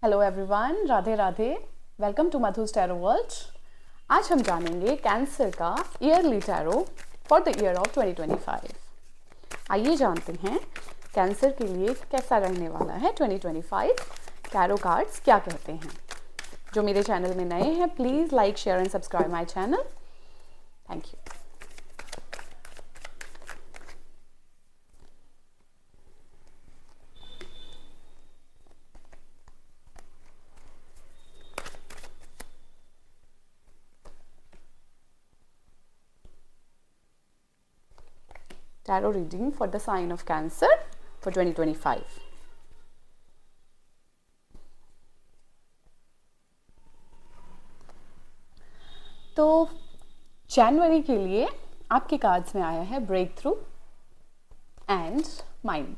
Hello everyone, Radhe Radhe. Welcome to Madhu's tarot world. आज हम जानेंगे कैंसर का yearly tarot for the year of 2025। आइए जानते हैं कैंसर के लिए कैसा रहने वाला है 2025। टैरो कार्ड्स क्या कहते हैं। जो मेरे चैनल में नए हैं, please like, share and subscribe my channel. Thank you. Tarot reading for the sign of Cancer for 2025. तो जनवरी के लिए आपके कार्ड्स में आया है breakthrough and mind.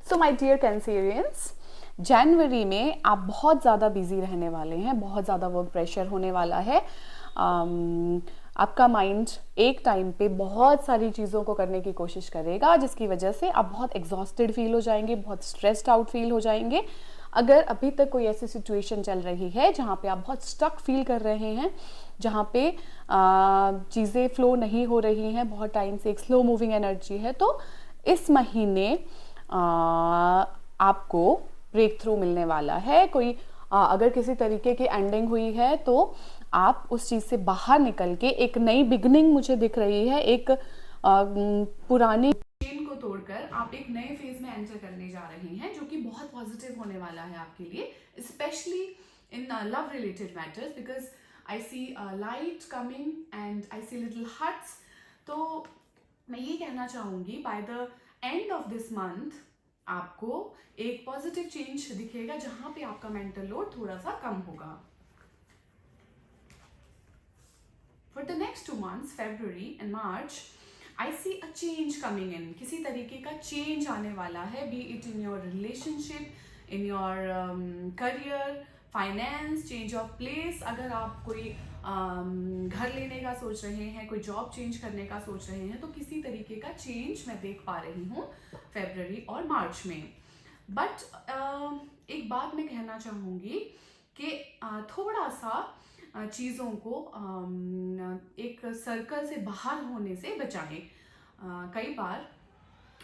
So my dear Cancerians, जनवरी में आप बहुत ज़्यादा बिजी रहने वाले हैं, बहुत ज़्यादा वर्क प्रेशर होने वाला है। आपका माइंड एक टाइम पे बहुत सारी चीज़ों को करने की कोशिश करेगा, जिसकी वजह से आप बहुत एग्जॉस्टेड फील हो जाएंगे, बहुत स्ट्रेस्ड आउट फील हो जाएंगे। अगर अभी तक कोई ऐसी सिचुएशन चल रही है जहाँ पे आप बहुत स्टक फील कर रहे हैं, जहाँ पे चीज़ें फ्लो नहीं हो रही हैं, बहुत टाइम से एक स्लो मूविंग एनर्जी है, तो इस महीने आपको ब्रेक थ्रू मिलने वाला है। कोई अगर किसी तरीके की एंडिंग हुई है तो आप उस चीज़ से बाहर निकल के एक नई बिगनिंग मुझे दिख रही है। एक पुरानी चेन को तोड़कर आप एक नए फेज में एंटर करने जा रहे हैं, जो कि बहुत पॉजिटिव होने वाला है आपके लिए, specially in love related matters, because I see light coming and I see little hurts. तो मैं ये कहना चाहूँगी by the end of this month आपको एक पॉजिटिव चेंज दिखेगा, जहाँ पे आपका मेंटल लोड थोड़ा सा कम होगा। For the next 2 months, February and March, I see a change coming in. किसी तरीके का change आने वाला है, be it in your relationship, in your career, finance, change of place. अगर आप कोई घर लेने का सोच रहे हैं, कोई जॉब चेंज करने का सोच रहे हैं, तो किसी तरीके का चेंज मैं देख पा रही हूँ फरवरी और मार्च में। बट एक बात मैं कहना चाहूँगी कि थोड़ा सा चीज़ों को एक सर्कल से बाहर होने से बचाएं। कई बार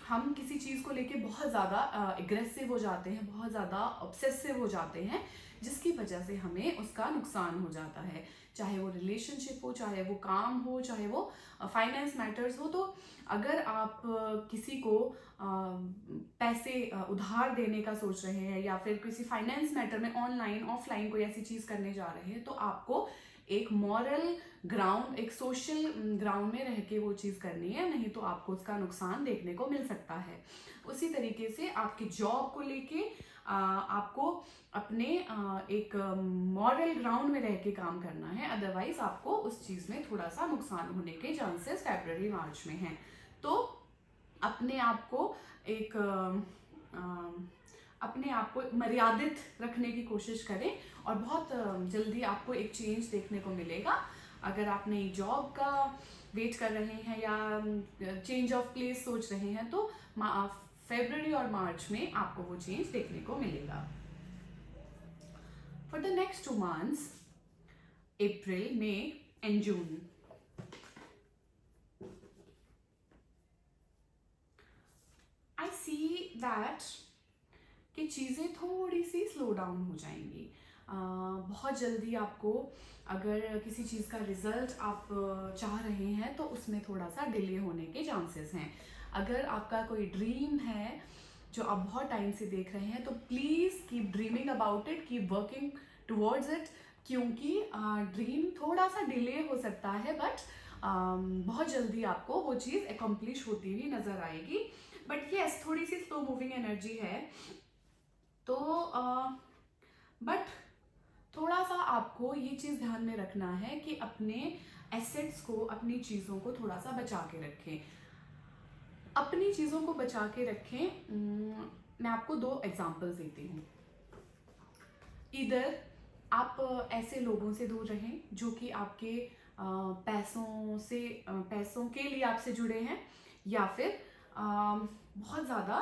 हम किसी चीज़ को लेके बहुत ज़्यादा एग्रेसिव हो जाते हैं, बहुत ज़्यादा ऑब्सेसिव हो जाते हैं, जिसकी वजह से हमें उसका नुकसान हो जाता है। चाहे वो रिलेशनशिप हो, चाहे वो काम हो, चाहे वो फाइनेंस मैटर्स हो। तो अगर आप किसी को पैसे उधार देने का सोच रहे हैं, या फिर किसी फाइनेंस मैटर में ऑनलाइन ऑफलाइन कोई ऐसी चीज़ करने जा रहे हैं, तो आपको एक मॉरल ग्राउंड, एक सोशल ग्राउंड में रह के वो चीज़ करनी है, नहीं तो आपको उसका नुकसान देखने को मिल सकता है। उसी तरीके से आपकी जॉब को लेके आपको अपने एक मॉरल ग्राउंड में रह के काम करना है, अदरवाइज आपको उस चीज़ में थोड़ा सा नुकसान होने के चांसेस फरवरी मार्च में हैं। तो अपने आप को एक अपने आप को मर्यादित रखने की कोशिश करें, और बहुत जल्दी आपको एक चेंज देखने को मिलेगा। अगर आप नई जॉब का वेट कर रहे हैं या चेंज ऑफ प्लेस सोच रहे हैं, तो फरवरी और मार्च में आपको वो चेंज देखने को मिलेगा। For the next 2 months, April, May and June, I see that कि चीज़ें थोड़ी सी स्लो डाउन हो जाएंगी। बहुत जल्दी आपको अगर किसी चीज़ का रिजल्ट आप चाह रहे हैं, तो उसमें थोड़ा सा डिले होने के चांसेस हैं। अगर आपका कोई ड्रीम है जो आप बहुत टाइम से देख रहे हैं, तो please keep dreaming about it, keep working towards it, क्योंकि ड्रीम थोड़ा सा डिले हो सकता है, बट बहुत जल्दी आपको वो चीज़ एकम्प्लिश होती हुई नज़र आएगी। बट येस, थोड़ी सी स्लो मूविंग एनर्जी है, तो बट थोड़ा सा आपको ये चीज़ ध्यान में रखना है कि अपने एसेट्स को, अपनी चीज़ों को थोड़ा सा बचा के रखें। अपनी चीज़ों को बचा के रखें। मैं आपको 2 एग्जांपल्स देती हूँ। इधर आप ऐसे लोगों से दूर रहें जो कि आपके पैसों के लिए आपसे जुड़े हैं, या फिर बहुत ज़्यादा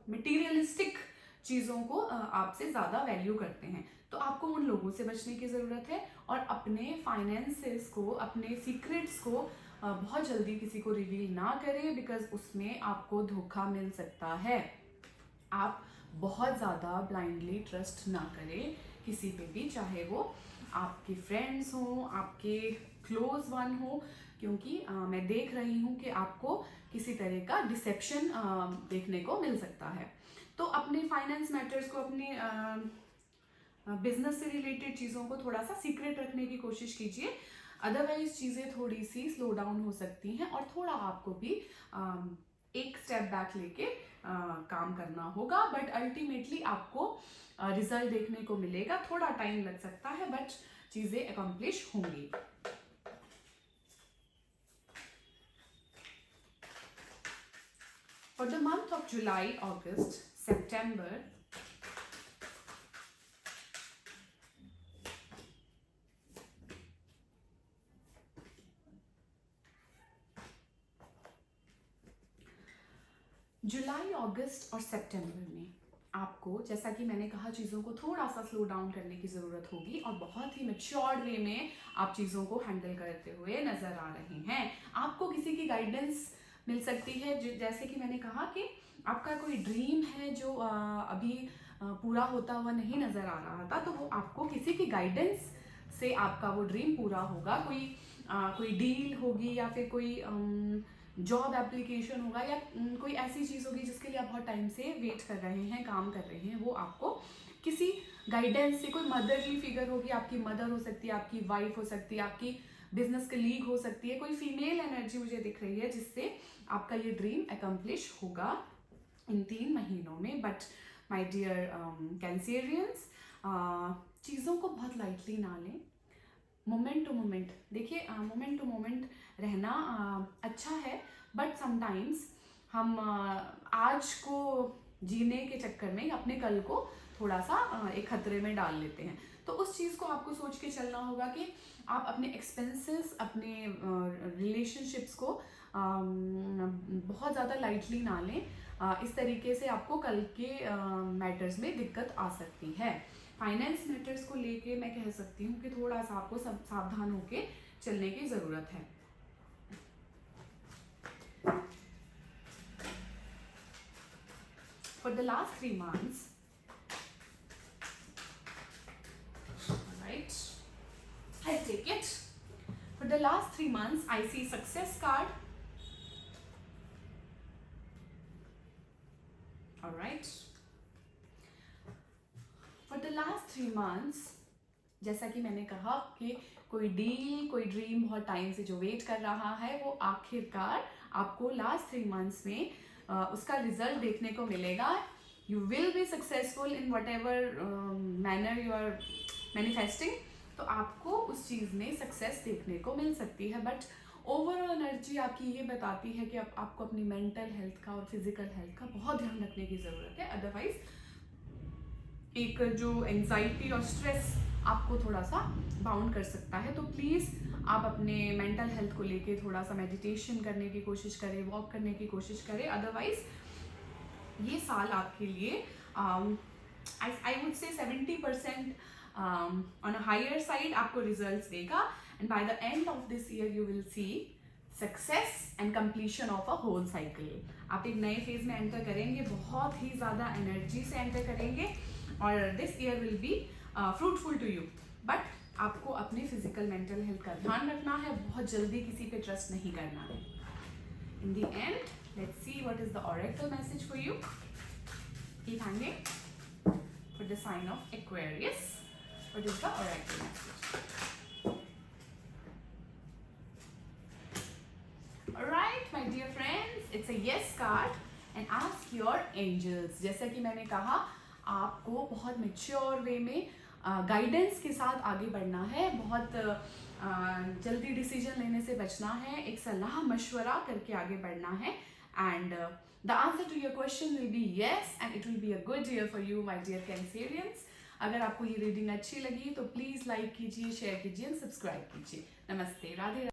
मटेरियलिस्टिक चीज़ों को आपसे ज़्यादा वैल्यू करते हैं, तो आपको उन लोगों से बचने की ज़रूरत है और अपने फाइनेंसेस को, अपने सीक्रेट्स को बहुत जल्दी किसी को रिवील ना करें, बिकॉज उसमें आपको धोखा मिल सकता है। आप बहुत ज़्यादा ब्लाइंडली ट्रस्ट ना करें किसी पे भी, चाहे वो आपके फ्रेंड्स हों, आपके क्लोज वन हो, क्योंकि मैं देख रही हूँ कि आपको किसी तरह का डिसेप्शन देखने को मिल सकता है। तो अपने फाइनेंस मैटर्स को, अपने बिजनेस से रिलेटेड चीज़ों को थोड़ा सा सीक्रेट रखने की कोशिश कीजिए, अदरवाइज चीज़ें थोड़ी सी स्लो डाउन हो सकती हैं और थोड़ा आपको भी एक स्टेप बैक लेके काम करना होगा, बट अल्टीमेटली आपको रिजल्ट देखने को मिलेगा। थोड़ा टाइम लग सकता है बट चीज़ें अकम्प्लिश होंगी। For the month of July, August, September, जुलाई, अगस्त और सितंबर में आपको, जैसा कि मैंने कहा, चीज़ों को थोड़ा सा स्लो डाउन करने की ज़रूरत होगी और बहुत ही मैच्योर्ड वे में आप चीज़ों को हैंडल करते हुए नज़र आ रहे हैं। आपको किसी की गाइडेंस मिल सकती है, जैसे कि मैंने कहा कि आपका कोई ड्रीम है जो अभी पूरा होता हुआ नहीं नज़र आ रहा था, तो वो आपको किसी की गाइडेंस से आपका वो ड्रीम पूरा होगा। कोई डील होगी या फिर कोई जॉब एप्लीकेशन होगा या कोई ऐसी चीज़ होगी जिसके लिए आप बहुत टाइम से वेट कर रहे हैं, काम कर रहे हैं, वो आपको किसी गाइडेंस से, कोई मदरली फिगर होगी, आपकी मदर हो सकती है, आपकी वाइफ हो सकती है, आपकी बिजनेस कलीग हो सकती है, कोई फीमेल एनर्जी मुझे दिख रही है जिससे आपका ये ड्रीम अकम्प्लिश होगा इन 3 महीनों में। बट माय डियर कैंसेरियंस, चीज़ों को बहुत लाइटली ना लें। मोमेंट टू मोमेंट देखिए, मोमेंट टू मोमेंट रहना अच्छा है, बट समटाइम्स हम आज को जीने के चक्कर में अपने कल को थोड़ा सा एक खतरे में डाल लेते हैं। तो उस चीज़ को आपको सोच के चलना होगा कि आप अपने एक्सपेंसेस, अपने रिलेशनशिप्स को बहुत ज़्यादा लाइटली ना लें। इस तरीके से आपको कल के मैटर्स में दिक्कत आ सकती है। फाइनेंस मैटर्स को लेके मैं कह सकती हूँ कि थोड़ा सा आपको सावधान होके चलने की ज़रूरत है। For the last 3 months, alright, I'll take it. For the last 3 months, I see success card. Alright. For the last 3 months, जैसा कि मैंने कहा कि कोई डील, कोई ड्रीम बहुत टाइम से जो वेट कर रहा है, वो आखिरकार आपको लास्ट 3 मंथ्स में उसका रिजल्ट देखने को मिलेगा। You will be successful in whatever manner you are manifesting. तो आपको उस चीज़ में सक्सेस देखने को मिल सकती है, बट ओवरऑल एनर्जी आपकी ये बताती है कि आपको अपनी मेंटल हेल्थ का और फिजिकल हेल्थ का बहुत ध्यान रखने की ज़रूरत है। अदरवाइज एक जो एंजाइटी और स्ट्रेस आपको थोड़ा सा बाउंड कर सकता है। तो प्लीज़ आप अपने मेंटल हेल्थ को लेके थोड़ा सा मेडिटेशन करने की कोशिश करें, वॉक करने की कोशिश करें। अदरवाइज ये साल आपके लिए आई would say 70% on a higher side आपको रिजल्ट्स देगा, and by the end of this year you will see success and completion of a whole cycle. आप एक नए फेज में एंटर करेंगे, बहुत ही ज़्यादा एनर्जी से एंटर करेंगे और this year will be fruitful to you. But आपको अपने फिजिकल मेंटल हेल्थ का ध्यान रखना है, बहुत जल्दी किसी पे ट्रस्ट नहीं करना है। In the end, let's see what is the oracle message for you. Keep hanging for the sign of Aquarius. What is the oracle message? Alright my dear friends, it's a yes card and ask your angels. जैसा कि मैंने कहा, आपको बहुत mature वे में guidance के साथ आगे बढ़ना है, बहुत जल्दी डिसीजन लेने से बचना है, एक सलाह मशवरा करके आगे बढ़ना है। And the answer to your question will be yes, and it will be a good year for you my dear Cancerians. अगर आपको ये रीडिंग अच्छी लगी तो प्लीज़ लाइक कीजिए, शेयर कीजिए एंड सब्सक्राइब कीजिए। नमस्ते, राधे।